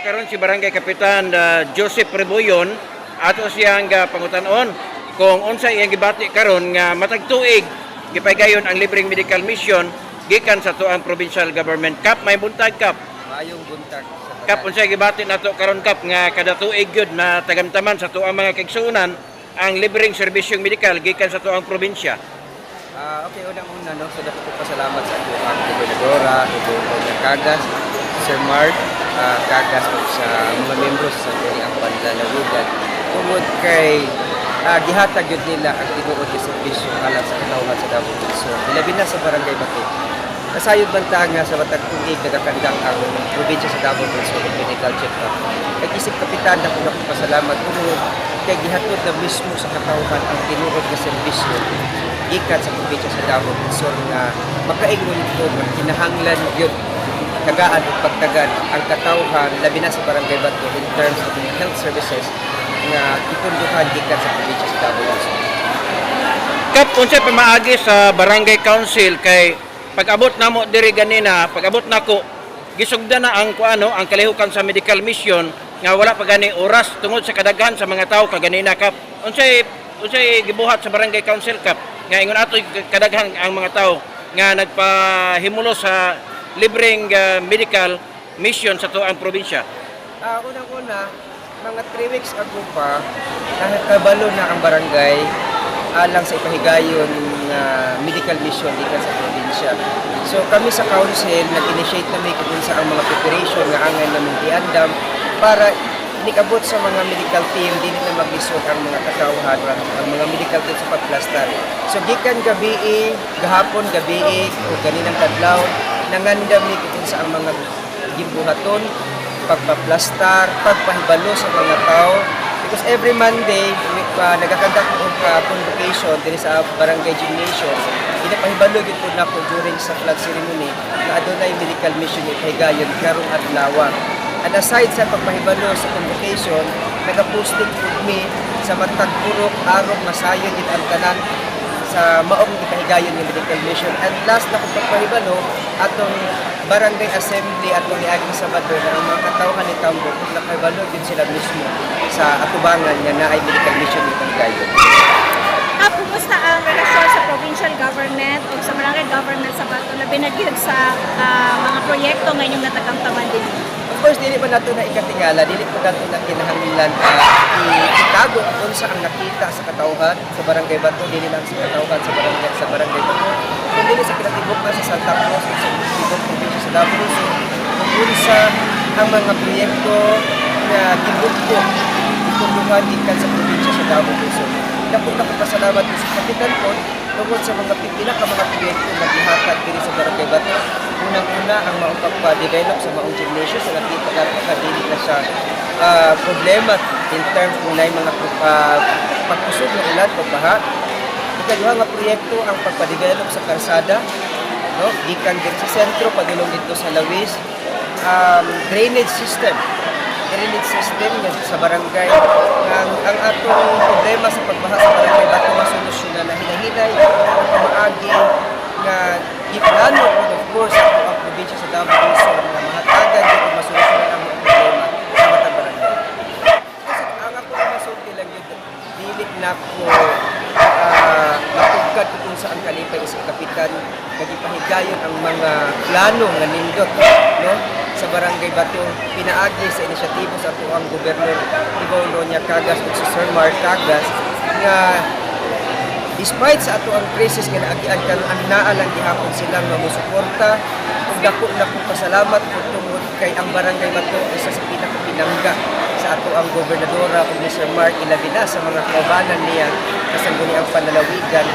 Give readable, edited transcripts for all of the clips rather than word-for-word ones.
karon si Barangay Kapitan Joseph Rebuyon ato siyang pangutanon kung unsa iyang gibati karon nga matag tuig gipaygayon ang libreng medical mission gikan sa tuang provincial government. Kap, may buntag Kap. Maayong buntag. Kap, unsa gibati nato karon Kap nga kada tuig gyud na tagamtaman sa tuang mga kaigsuonan ang libreng serbisyong medikal gikan sa tuang probinsya. Okay, unang-una, no, so dapat ko pasalamat sa ating gobernadora, Gobernador Cagas, Sir Mark Cagas o sa mga membro sa ang panlalawigan. Tungod kay gihatag yun nila ang tinuod ng servisyo alang sa katawhan sa Davao del Sur. Ilabi na sa Barangay Bato. Kasayod bantag nga sa matag tuig nagakandang ang probinsya sa Davao del Sur medical check-up. Nag-isip kapitan na kung pasalamat tungod kay gihatod na mismo sa katawhan ang tinuod ng serbisyo gikan sa probinsya sa Davao del Sur nga makaingon ito nga kinahanglan yun tagaan at pagtagan ang katawhan labi na sa Barangay Bato in terms of health services nga ipunduhan gikan sa probinsya sa Davao del Sur. Kap, unsay pamaagi sa Barangay Council kay pag-abot namo diri ganina, pag-abot nako gisugdan na ang kuano ang kalihukan sa medical mission nga wala pa gani oras tungod sa kadaghan sa mga tawo kaganina Kap. Unsay gibuhat sa Barangay Council Kap nga ingon ato kadaghan ang mga tawo nga nagpahimulo sa libreng medical mission sa tuang probinsya. Unang-una, mga 3 weeks ago pa, nakakabalo na ang barangay alang sa ipahigayon ng medical mission dito sa probinsya. So kami sa council, nag-initiate na may kung sa ang mga preparation nga angay namin iandam para nikabot sa mga medical team, dili na maglisod ang mga katawhan, ang mga medical team sa pagplastar. So gikan gabi, gahapon gabi, o ganinang kadlaw, nangandam ni kung sa ang mga gimbuhaton, pagpaplastar, pagpahibalo sa mga tao. Because every Monday, nagakandak ko convocation din sa Barangay Gymnasium. Pinapahibalo yun po na po during sa flag ceremony na adunay medical mission ipahigayon karong adlaw. And aside sa pagpahibalo sa convocation, nagaposting po me sa matag purok arong masayon din ang tanan sa maong ipahigayon ng medical mission. And last na kung pagpahibalo, atong barangay assembly at mga aging Sabado na ang mga katawhan ni Tambo kung nakahibalo din sila mismo sa atubangan nga na ay medical mission ni Panggayon. Kumusta ang relasyon sa provincial government o sa barangay government sa Bato na binagyod sa mga proyekto ngayong natagamtaman din? Of course, dili pa nato na ikatingala, dili pa nato na kinahanglan itago kung sa ang nakita sa katawhan sa barangay Bato, dili lang sa katawhan sa barangay Bato, kundi dili sa kinatibok na sa Santa Cruz, sa ibang probinsya sa Davao del Sur, kung sa ang mga proyekto na gibugto ipunduhan gikan sa probinsya sa Davao del Sur. Dako pasalamat ko sa kapitan ko tungkol sa mga mga proyekto na gihatag diri sa barangay Bato. Unang-una ang maong pagpa-develop sa maong gymnasium sa nakita natin na dili na siya problema in terms kung na mga pagkusog ng ulan, pagbaha. Ikaduha nga proyekto ang pagpa-develop sa karsada, no? Gikan din sa sentro, padulong dito sa Lawis. Drainage system nga sa barangay. Ang atong problema sa pagbaha sa barangay Bato masolusyonan na hinahinay ang pamaagi nga iplano of course ang probinsya sa Davao del Sur na mahatagan dito masolusyonan ang mga problema sa matang barangay. Kasi ang ako masulti lang yun, dilit na ko matugkad kung saan kalipay isang kapitan nagipahigayon ang mga plano nga nindot, no? Sa Barangay Bato, pinaagi sa inisyatibo sa tuang Gobernador Ronya Cagas at si Sir Mark Cagas nga despite sa ato ang krisis nga naagian karon naalang gihapon silang mamusuporta ug dako na ko pasalamat ko tungod kay ang Barangay Bato isa sa pinakapinangga sa ato ang gobernadora ug ni Sir Mark ilabi na sa mga kaubanan niya kasanguni ang panlalawigan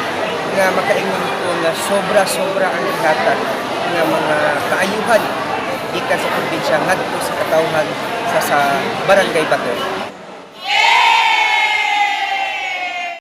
nga makaingon ko nga sobra ang ihatag nga mga kaayuhan gikan sa probinsya ngadto sa katawhan sa Barangay Bato.